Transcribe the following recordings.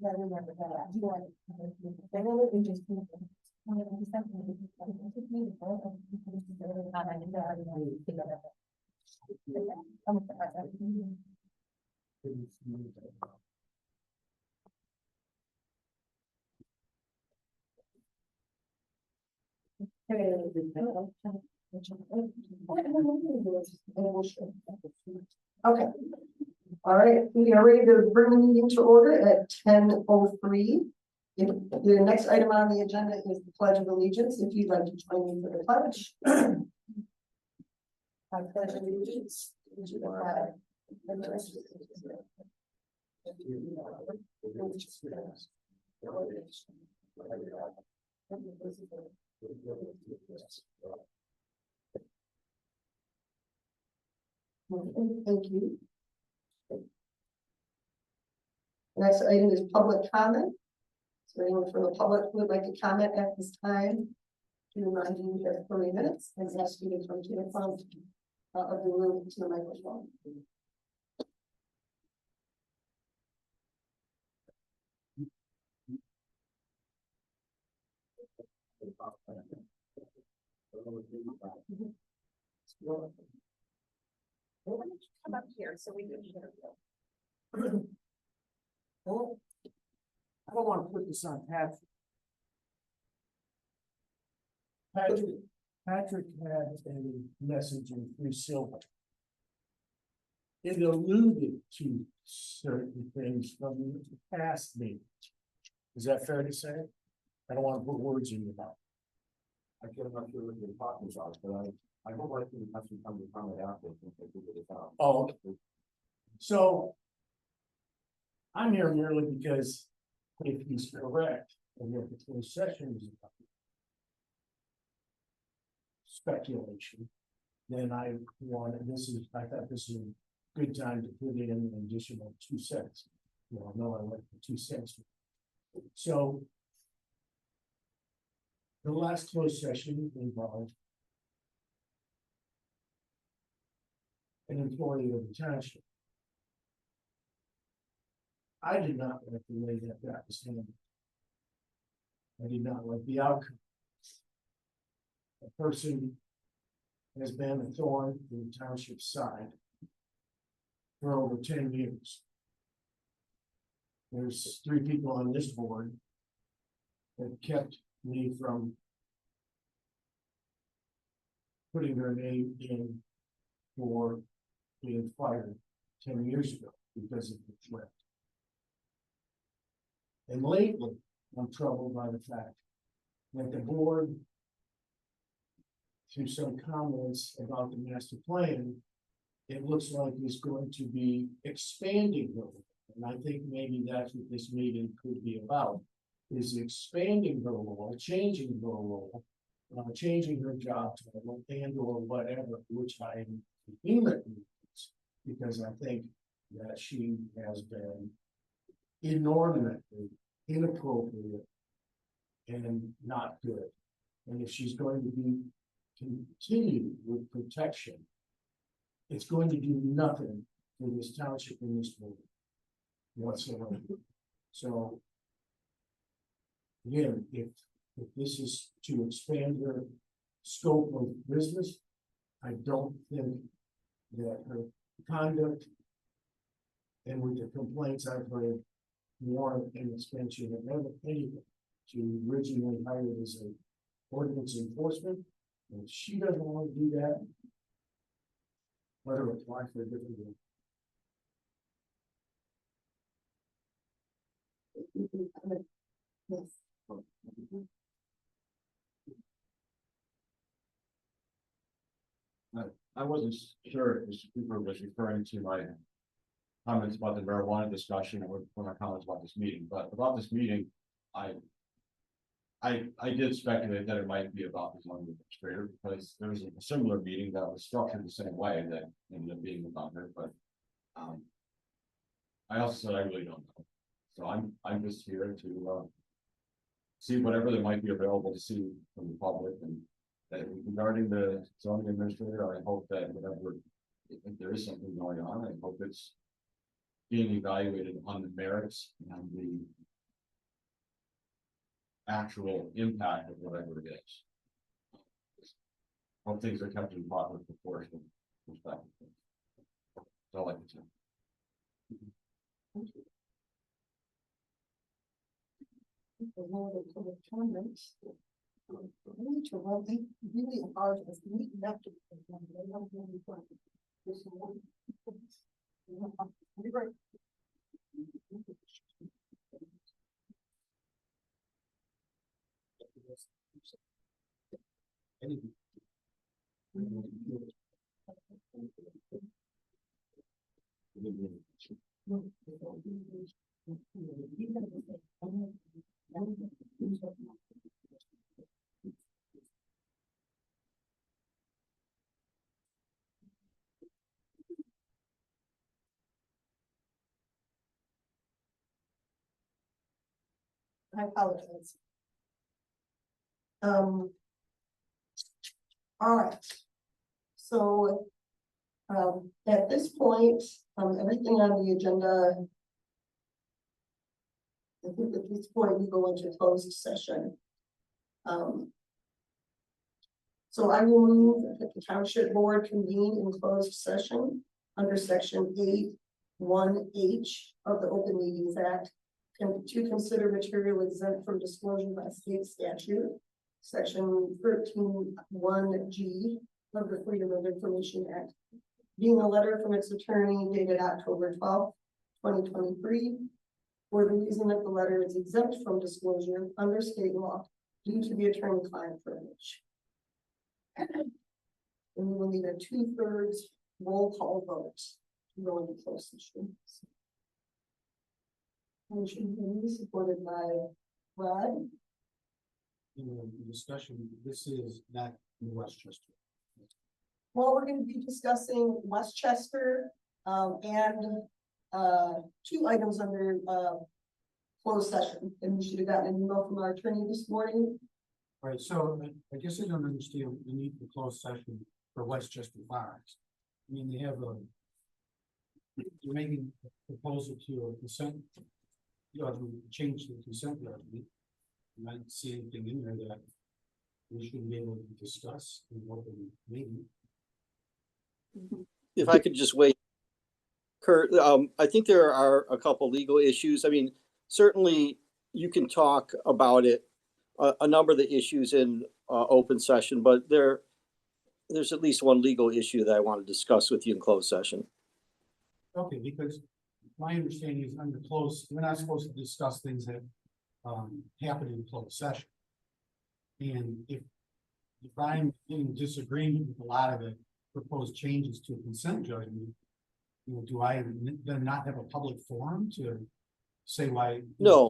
I remember that. They really just. Okay. All right, we are ready to bring the meeting to order at 10:03. The next item on the agenda is the Pledge of Allegiance. If you'd like to join me for the pledge. I pledge allegiance to the flag of the United States Thank you. Next item is public comment. So anyone from the public who would like to comment at this time, to remind you that 30 minutes and ask you to come to the front of the room to the microphone. Come up here so we can hear you. Well, I don't want to put this on Patrick. Patrick had a message in Free Silver. It alluded to certain things from the past meeting. Is that fair to say? I don't want to put words in your mouth. I can't, I'm not sure what you're talking about, but I hope I can have some time to comment after since I figured it out. Oh, so I'm here merely because if he's correct, and what the closed session is about speculation, then I thought this is a good time to put in an additional 2 cents. You all know I like the 2 cents. So the last closed session involved an employee of the township. I did not like the way that was handled. I did not like the outcome. A person has been a thorn in the township's side for over 10 years. There's 3 people on this board that kept me from putting their name in for being fired 10 years ago because of the threat. And lately, I'm troubled by the fact that the board, through some comments about the master plan, it looks like it's going to be expanding her. And I think maybe that's what this meeting could be about, is expanding her role, changing her role, changing her job title and or whatever, which I am vehemently against, because I think that she has been inordinately inappropriate and not good. And if she's going to be continued with protection, it's going to do nothing for this township in this board whatsoever. So again, if this is to expand her scope of business, I don't think that her conduct and with the complaints I've heard warrant an extension of anything. She originally hired as a ordinance enforcement, and if she doesn't want to do that, let her apply for a different one. Yes. I wasn't sure if Mr. Cooper was referring to my comments about the marijuana discussion or my comments about this meeting, but about this meeting, I did speculate that it might be about the zoning administrator because there was a similar meeting that was structured the same way that ended up being about her, but I also said I really don't know. So I'm just here to see whatever that might be available to see from the public, and that regarding the zoning administrator, I hope that whatever, if there is something going on, I hope it's being evaluated on the merits and the actual impact of whatever it is. All things are kept in proper proportion. Perspective. That's all I can say. The Lord of public comments. We need to run really hard as we have to. I apologize. All right. So, at this point, everything on the agenda. I think at this point we go into closed session. So I will move that the township board convene in closed session under section 8(1)(h) of the Open Meetings Act. To consider material exempt from disclosure by state statute, section 13(1)(g) of the Freedom of Information Act. Being a letter from its attorney dated October 12th, 2023. For the reason that the letter is exempt from disclosure under state law due to the attorney-client privilege. And we will need a 2/3 roll call vote to go into closed session. Motion will be supported by Rod. In the discussion, this is not in Westchester. Well, we're going to be discussing Westchester, and, 2 items under, closed session. And we should have gotten an email from our attorney this morning. Right, so I guess I don't understand the need for closed session for Westchester Farms. I mean, they have you're making a proposal to a consent. You know, to change the consent judgment. And I didn't see anything in there that we should be able to discuss in open meeting. If I could just wait, Kurt, I think there are a couple legal issues. I mean, certainly you can talk about it, a number of the issues in open session, but there's at least one legal issue that I want to discuss with you in closed session. Okay, because my understanding is under closed, we're not supposed to discuss things that happen in closed session. And if I'm in disagreement with a lot of the proposed changes to a consent judgment, you know, do I then not have a public forum to say why? No.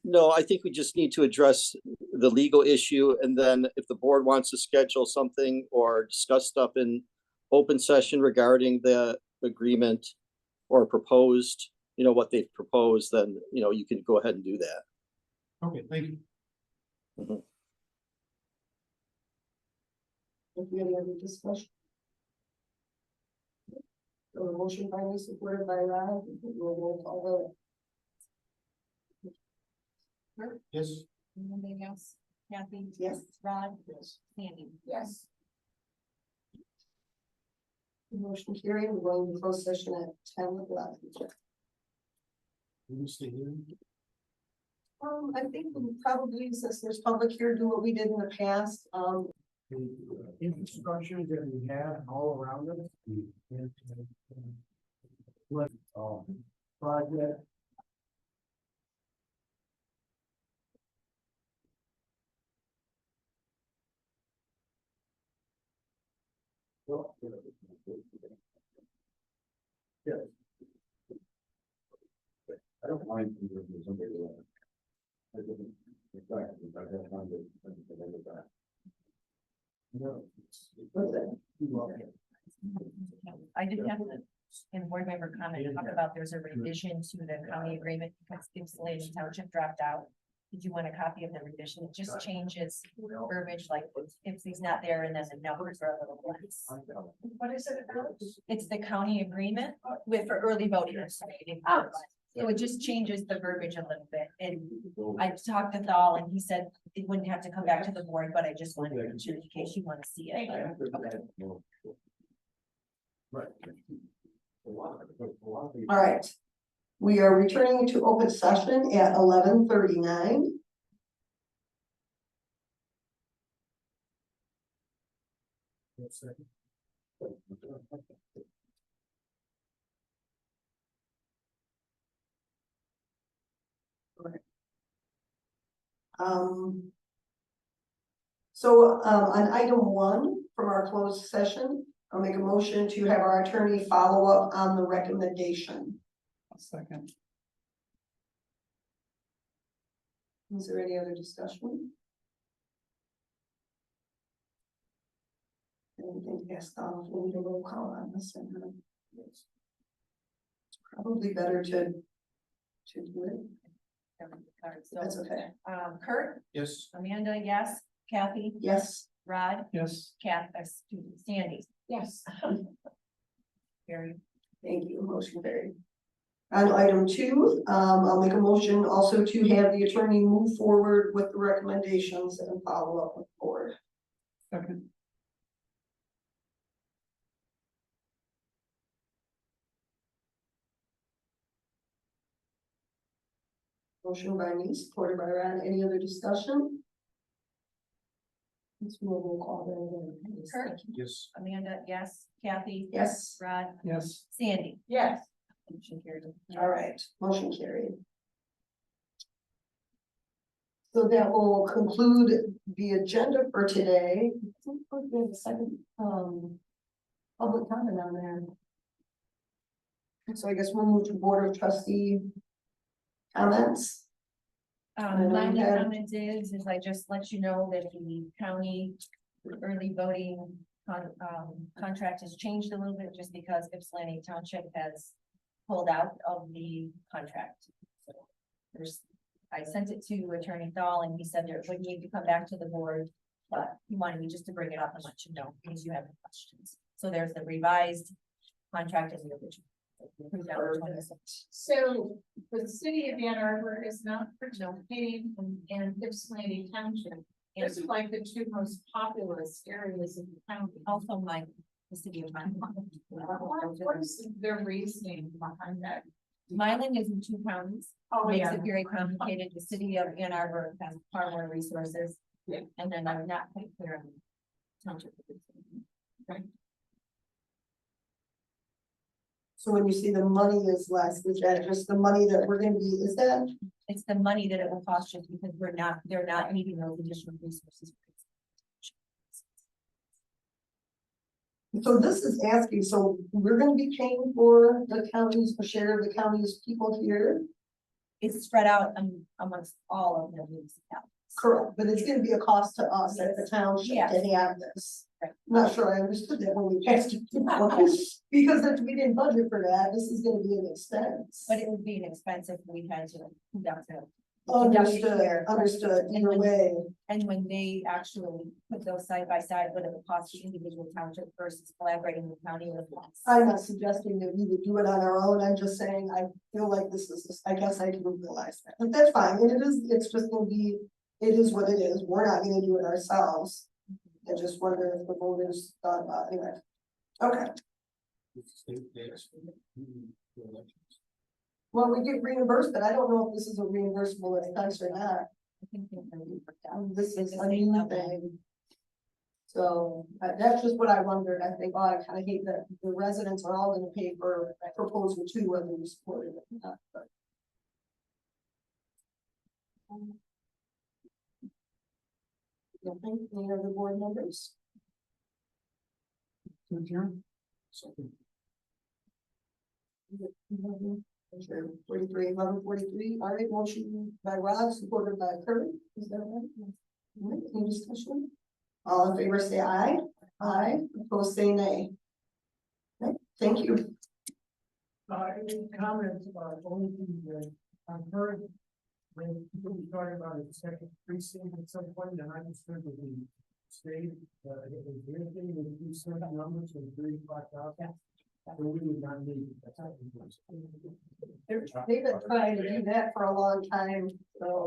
No, I think we just need to address the legal issue, and then if the board wants to schedule something or discuss stuff in open session regarding the agreement or proposed, you know, what they've proposed, then, you know, you can go ahead and do that. Okay, thank you. Mhm. If we have any other discussion. So a motion by me, supported by Rod, we'll roll call vote. Yes. Anything else? Kathy? Yes. Rod? Yes. Sandy? Yes. Motion carried, we're going to close session at 10:11. Will you stay here? I think we probably, since there's public here, do what we did in the past, The infrastructure that we have all around us. And, what, project. Yeah. I don't mind if there's somebody there. I didn't, in fact, I had time to think of that. No. I did have to, in board member comment, talk about there's a revision to the county agreement because Ypsilanti Township dropped out. Did you want a copy of the revision? It just changes verbiage, like if he's not there and then the numbers are a little less. what is it about? It's the county agreement with for early voting. So it just changes the verbiage a little bit, and I talked to Thal, and he said it wouldn't have to come back to the board, but I just wanted to mention in case you want to see it. Right. All right. We are returning to open session at 11:39. On item 1 from our closed session, I'll make a motion to have our attorney follow up on the recommendation. Second. Is there any other discussion? Anything to ask Donald, we need a roll call on this one. It's probably better to do it. That's okay. Kurt, Yes. Amanda, yes, Kathy, Yes, Rod, Yes. Sandy. Yes. Very. thank you. Motion carried. On item 2, I'll make a motion also to have the attorney move forward with the recommendations and follow up with the board. Second. Motion by me, supported by Rod. Any other discussion? Let's move roll call then. Kurt, Yes. Amanda, yes, Kathy, Yes, Rod, Yes. Sandy. yes. Motion carried. All right, motion carried. So that will conclude the agenda for today. I think we have a second, public comment on there. So I guess we'll move to Board of Trustee comments. My Okay. comment is I just let you know that the county early voting contract has changed a little bit just because Ypsilanti Township has pulled out of the contract. So I sent it to Attorney Thal and he said there would need to come back to the board, but he wanted me just to bring it up and let you know in case you have any questions. So there's the revised contract and the original. So the city of Ann Arbor is not participating in Ypsilanti Township. It's like the 2 most populous areas of the county. Also the city of Milan. What is their reasoning behind that? Milan is in 2 counties. Oh, Makes yeah. it very complicated. The city of Ann Arbor has far more resources. Yeah. And then I'm not quite clear on the township. So when you see the money is less, is that just the money that we're gonna be, is that? It's the money that it will cost just because they're not needing those additional resources. So this is asking, so we're gonna be paying for the counties, a share of the county's people here? It's spread out amongst all of the municipalities. Correct, but it's gonna be a cost to us at the township Yes. to have this. Right. Not sure I understood that when we passed it. Because if we didn't budget for that, this is gonna be an expense. But it would be an expense if we had to conduct a. Understood, understood, either way. And when they actually put those side by side, what it would cost the individual township versus collaborating with county with us. I'm not suggesting that we would do it on our own, I'm just saying, I feel like this is, I guess I didn't realize that, but that's fine, and it's just gonna be, it is what it is, we're not gonna do it ourselves. I just wonder if the voters thought about, anyway. Okay, well, we get reimbursed, but I don't know if this is a reimbursable expense or not. I think they're gonna be worked out. This is It's a the same new level. thing. So that's just what I wondered. I think, oh, I kind of hate that the residents are all gonna pay for proposal 2, whether we support it or not, but. Nothing, any other board members? Sure, 11:43, all right, motion by Rod, supported by Kurt, is that right? All right, any discussion? All in favor, say aye. Aye, opposed, say nay. Okay, thank you. Any comments about only thing that I've heard when people were talking about a second precinct at some point, and I understood that the state, it was anything with these certain numbers of 35,000. So we would not need. They've been trying to do that for a long time, so